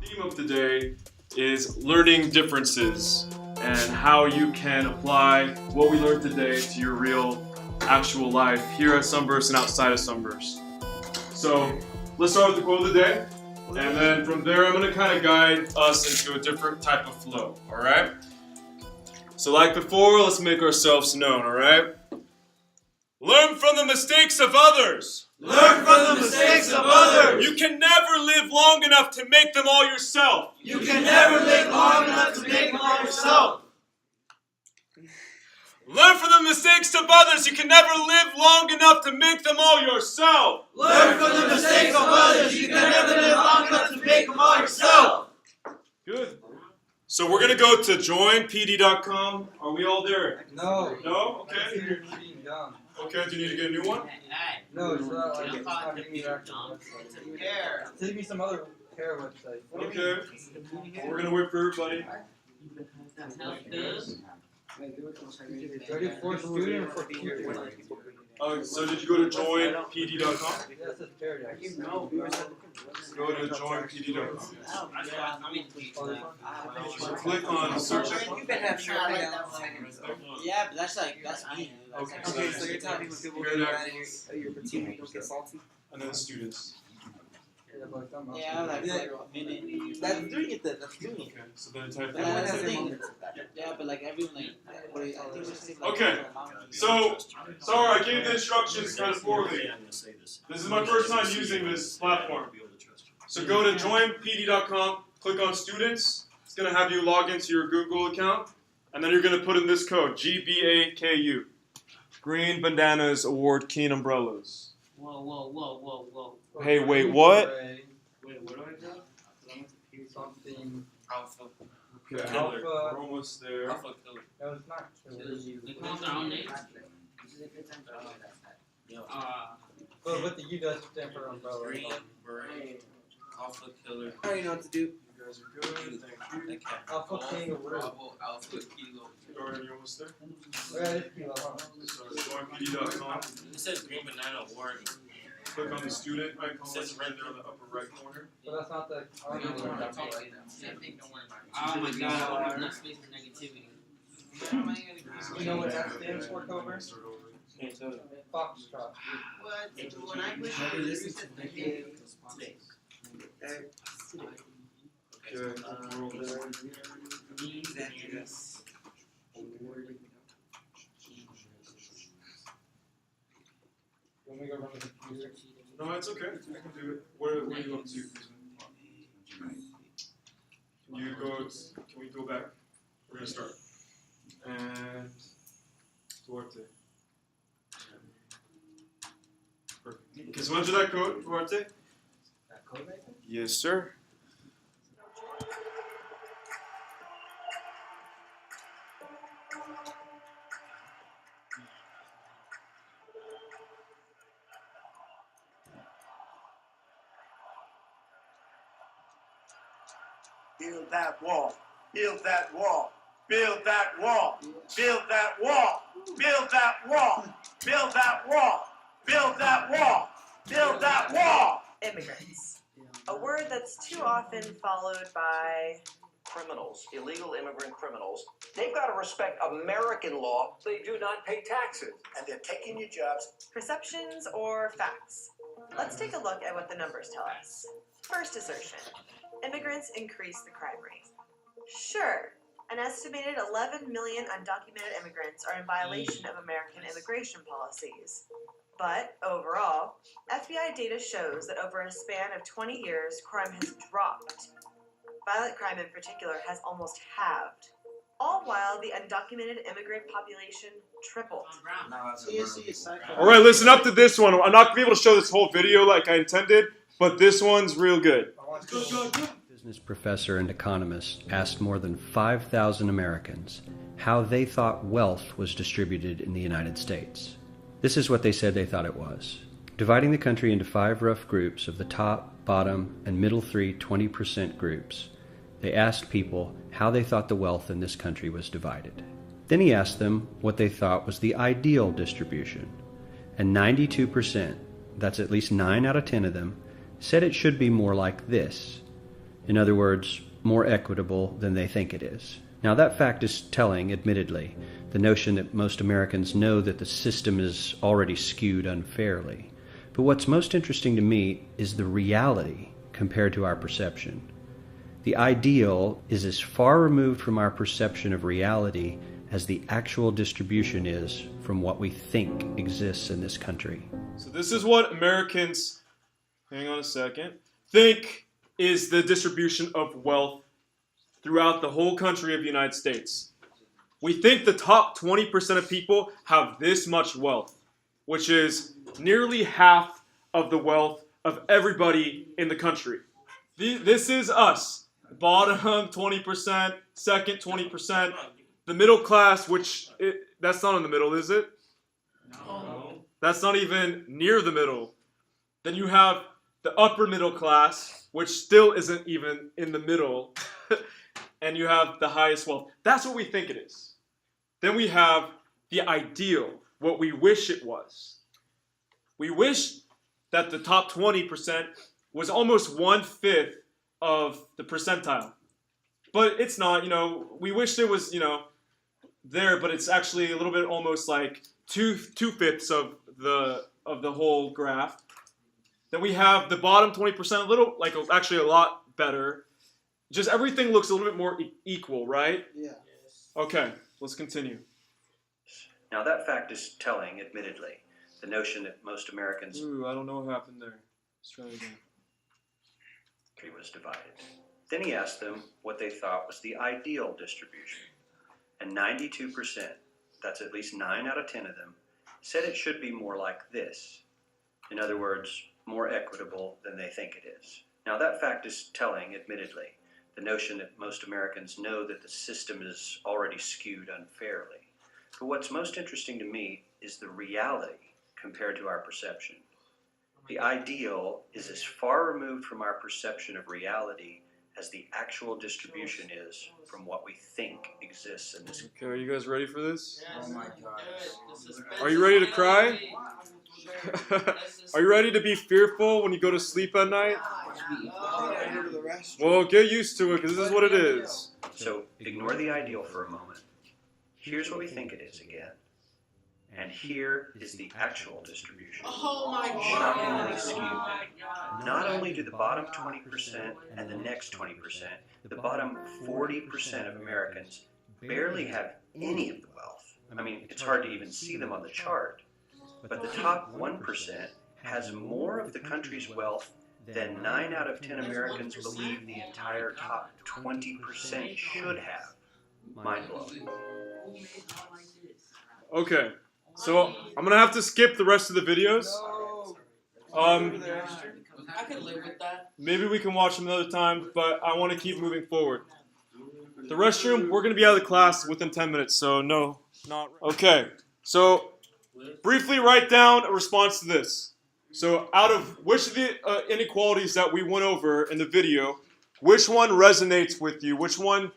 theme of today is learning differences and how you can apply what we learned today to your real, actual life here at Sunburst and outside of Sunburst. So let's start with the quote of the day, and then from there I'm going to kind of guide us into a different type of flow, alright? So like before, let's make ourselves known, alright? Learn from the mistakes of others. Learn from the mistakes of others. You can never live long enough to make them all yourself. You can never live long enough to make them all yourself. Learn from the mistakes of others. You can never live long enough to make them all yourself. Learn from the mistakes of others. You can never live long enough to make them all yourself. Good. So we're going to go to joinpd.com. Are we all there? No. No? Okay. You're being dumb. Okay, do you need to get a new one? No, it's not like it's not giving me the actual website. Send me some other hair website. Okay. We're going to wait for everybody. Ready for student or for teacher? So did you go to joinpd.com? Yeah, it says paradise. Go to joinpd.com. So Oh, click on search. You can have your thing Yeah, but that's me. Okay, Okay, so you're telling me when people get mad at your routine, you don't get salty? And then students. Yeah, like a minute. That's doing it then, that's doing it. Okay, so then type But that's the in. thing. Yeah, but like everyone, like, what do you, I think we should say, like, Okay, so, sorry, I gave the instructions kind of poorly. This is my first time using this platform. So go to joinpd.com, click on students. It's going to have you log into your Google account. And then you're going to put in this code, GBAKU. Green Bandanas Award Keen Umbrellas. Whoa. Hey, wait, what? Wait, what do I do? Something. Alpha. Okay, Alpha. we're almost there. Alpha killer. No, it's not. They come up with their own names? But what the U does stand for umbrella. Green, Beret, Alpha killer. I already know what to do. You guys are good, thank you. Alpha King of Red. Bravo, Alpha Kilo. Jordan, you almost there? Yeah, it's kilo, huh? So joinpd.com. It says Green Banana Award. Click on the student icon, it's right there on the upper right corner. But that's not the. Oh my god, enough space for negativity. You know what that stands for, Cobra? Start over. Foxtrot. When I wish I could listen to the game today. Okay, we're over there. Let me go run the computer. No, it's okay. I can do it. Where are you up to? Can you go? Can we go back? We're gonna start. And Duarte. Perfect. Okay, so enter that code, Duarte. That code right there? Yes, sir. Build that wall. Build that wall. Build that wall. Build that wall. Build that wall. Build that wall. Build that wall. Build that wall. Immigrants. A word that's too often followed by criminals, illegal immigrant criminals. They've got to respect American law. They do not pay taxes. And they're taking your jobs. perceptions or facts. Let's take a look at what the numbers tell us. First assertion. Immigrants increase the crime rate. Sure, an estimated 11 million undocumented immigrants are in violation of American immigration policies. But overall, FBI data shows that over a span of 20 years, crime has dropped. Violent crime in particular has almost halved, all while the undocumented immigrant population tripled. All right, listen up to this one. I'm not gonna be able to show this whole video like I intended, but this one's real good. Business professor and economist asked more than 5,000 Americans how they thought wealth was distributed in the United States. This is what they said they thought it was. Dividing the country into 5 rough groups of the top, bottom, and middle 3 20% groups, they asked people how they thought the wealth in this country was divided. Then he asked them what they thought was the ideal distribution. And 92%, that's at least 9 out of 10 of them, said it should be more like this. In other words, more equitable than they think it is. Now that fact is telling, admittedly, the notion that most Americans know that the system is already skewed unfairly. But what's most interesting to me is the reality compared to our perception. The ideal is as far removed from our perception of reality as the actual distribution is from what we think exists in this country. So this is what Americans, hang on a second, think is the distribution of wealth throughout the whole country of the United States. We think the top 20% of people have this much wealth, which is nearly half of the wealth of everybody in the country. This is us. Bottom 20%, second 20%, the middle class, that's not in the middle, is it? No. That's not even near the middle. Then you have the upper middle class, which still isn't even in the middle. And you have the highest wealth. That's what we think it is. Then we have the ideal, what we wish it was. We wish that the top 20% was almost 1/5 of the percentile. But it's not, we wish it was, there, but it's actually a little bit almost like two-fifths of the whole graph. Then we have the bottom 20%, actually a lot better. Just everything looks a little bit more equal, right? Yeah. Okay, let's continue. Now that fact is telling, admittedly, the notion that most Americans Ooh, I don't know what happened there. Let's try it again. was divided. Then he asked them what they thought was the ideal distribution. And 92%, that's at least 9 out of 10 of them, said it should be more like this. In other words, more equitable than they think it is. Now that fact is telling, admittedly, the notion that most Americans know that the system is already skewed unfairly. But what's most interesting to me is the reality compared to our perception. The ideal is as far removed from our perception of reality as the actual distribution is from what we think exists in this. Okay, are you guys ready for this? Oh my gosh. Are you ready to cry? Are you ready to be fearful when you go to sleep at night? Well, get used to it, because this is what it is. So ignore the ideal for a moment. Here's what we think it is again. And here is the actual distribution. Oh my God. Shockingly skewed. Not only do the bottom 20% and the next 20%, the bottom 40% of Americans barely have any of the wealth. I mean, it's hard to even see them on the chart. But the top 1% has more of the country's wealth than 9 out of 10 Americans believe the entire top 20% should have. Mind-blowing. Okay, so I'm gonna have to skip the rest of the videos. I could live with that. Maybe we can watch them another time, but I want to keep moving forward. The restroom, we're gonna be out of the class within 10 minutes, so no, not okay. So briefly write down a response to this. So out of which of the inequalities that we went over in the video, which one resonates with you? Which one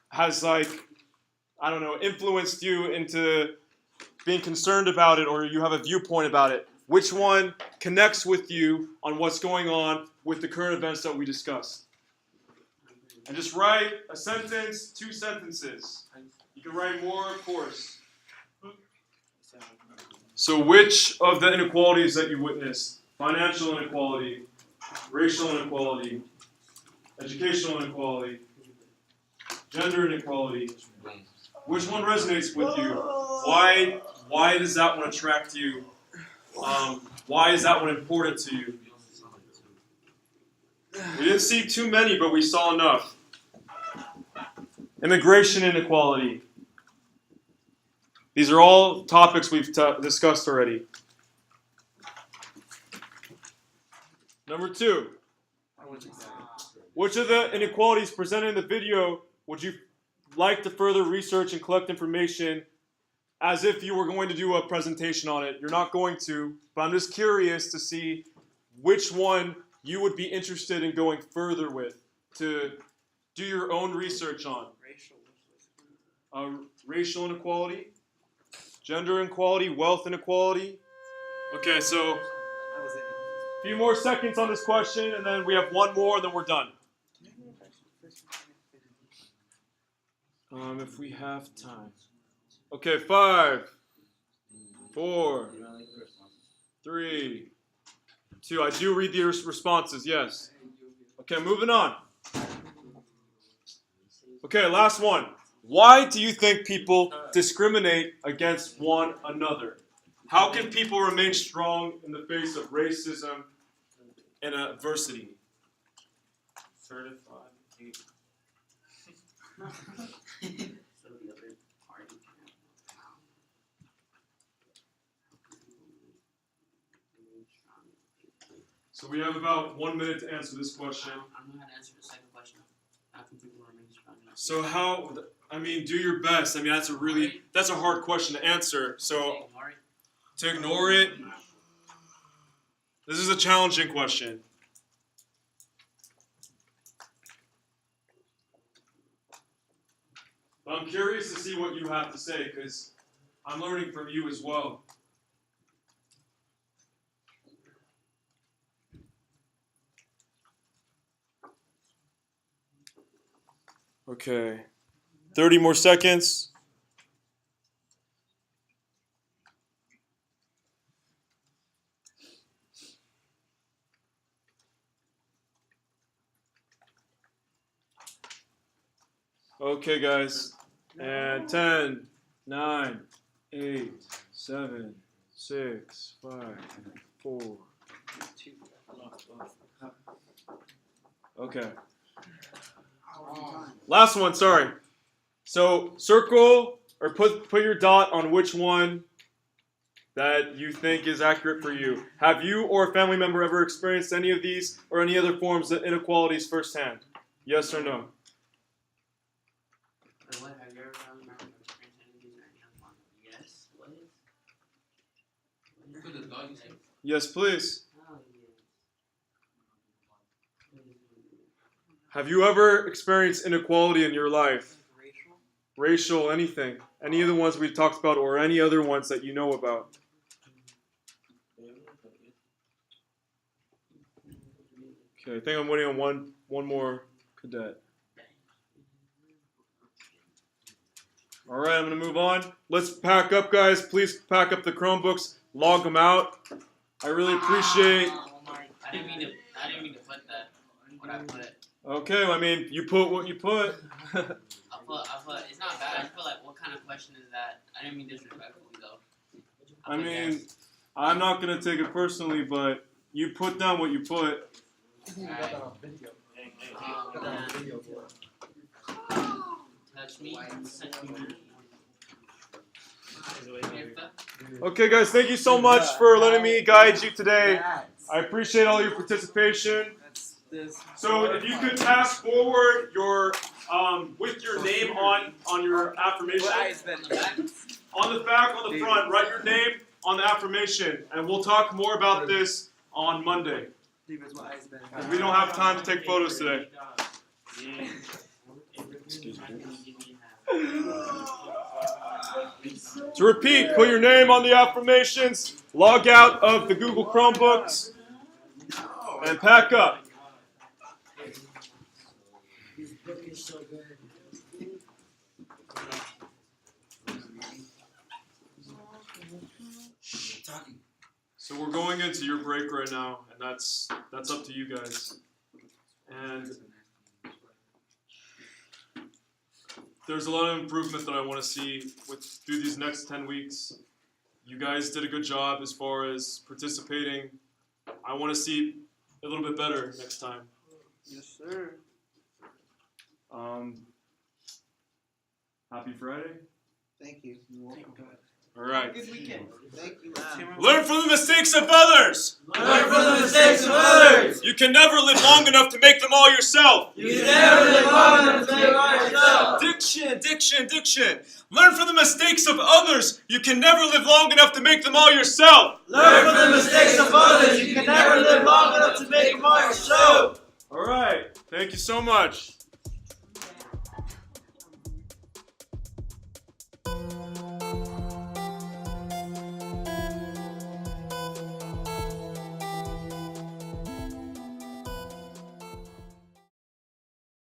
has, influenced you into being concerned about it, or you have a viewpoint about it? Which one connects with you on what's going on with the current events that we discussed? And just write a sentence, 2 sentences. You can write more, of course. So which of the inequalities that you witnessed, financial inequality, racial inequality, educational inequality, gender inequality, which one resonates with you? Why does that one attract you? Why is that one important to you? We didn't see too many, but we saw enough. Immigration inequality. These are all topics we've discussed already. Number 2. Which of the inequalities presented in the video would you like to further research and collect information as if you were going to do a presentation on it? You're not going to, but I'm just curious to see which one you would be interested in going further with to do your own research on. Racial inequality, gender inequality, wealth inequality. Okay, so a few more seconds on this question, and then we have one more, and then we're done. If we have time. Okay, 5, 4, 3, 2. I do read the responses, yes. Okay, moving on. Okay, last one. Why do you think people discriminate against one another? How can people remain strong in the face of racism and adversity? Certified. So we have about 1 minute to answer this question. I don't know how to answer the second question. How can people remain strong? So how, I mean, do your best. I mean, that's a hard question to answer. So to ignore it, this is a challenging question. But I'm curious to see what you have to say because I'm learning from you as well. Okay, 30 more seconds. Okay, guys, and 10, 9, 8, 7, 6, 5, 4. Okay. Last one, sorry. So circle or put your dot on which one that you think is accurate for you. Have you or a family member ever experienced any of these or any other forms of inequalities firsthand? Yes or no? What, have you ever found a member experienced any of these or any other one? Yes. What is? Yes, please. Oh, yes. Have you ever experienced inequality in your life? Racial, anything. Any of the ones we've talked about or any other ones that you know about? Okay, I think I'm waiting on one more cadet. All right, I'm going to move on. Let's pack up, guys. Please pack up the Chromebooks. Log them out. I really appreciate... I didn't mean to put that. What I put. Okay, I mean, you put what you put. I put, it's not bad. I just put like, what kind of question is that? I didn't mean disrespectfully though. I mean, I'm not going to take it personally, but you put down what you put. Touch me. Okay, guys, thank you so much for letting me guide you today. I appreciate all your participation. So if you could pass forward your with your name on your affirmation. On the back, on the front, write your name on the affirmation, and we'll talk more about this on Monday. Because we don't have time to take photos today. Excuse me. To repeat, put your name on the affirmations, log out of the Google Chromebooks, and pack up. So we're going into your break right now, and that's up to you guys. And there's a lot of improvement that I want to see through these next 10 weeks. You guys did a good job as far as participating. I want to see a little bit better next time. Yes, sir. Happy Friday. Thank you. You're welcome. All right. Good weekend. Thank you. Learn from the mistakes of others. Learn from the mistakes of others. You can never live long enough to make them all yourself. You can never live long enough to make them all yourself. Diction. Learn from the mistakes of others. You can never live long enough to make them all yourself. Learn from the mistakes of others. You can never live long enough to make them all yourself. All right. Thank you so much.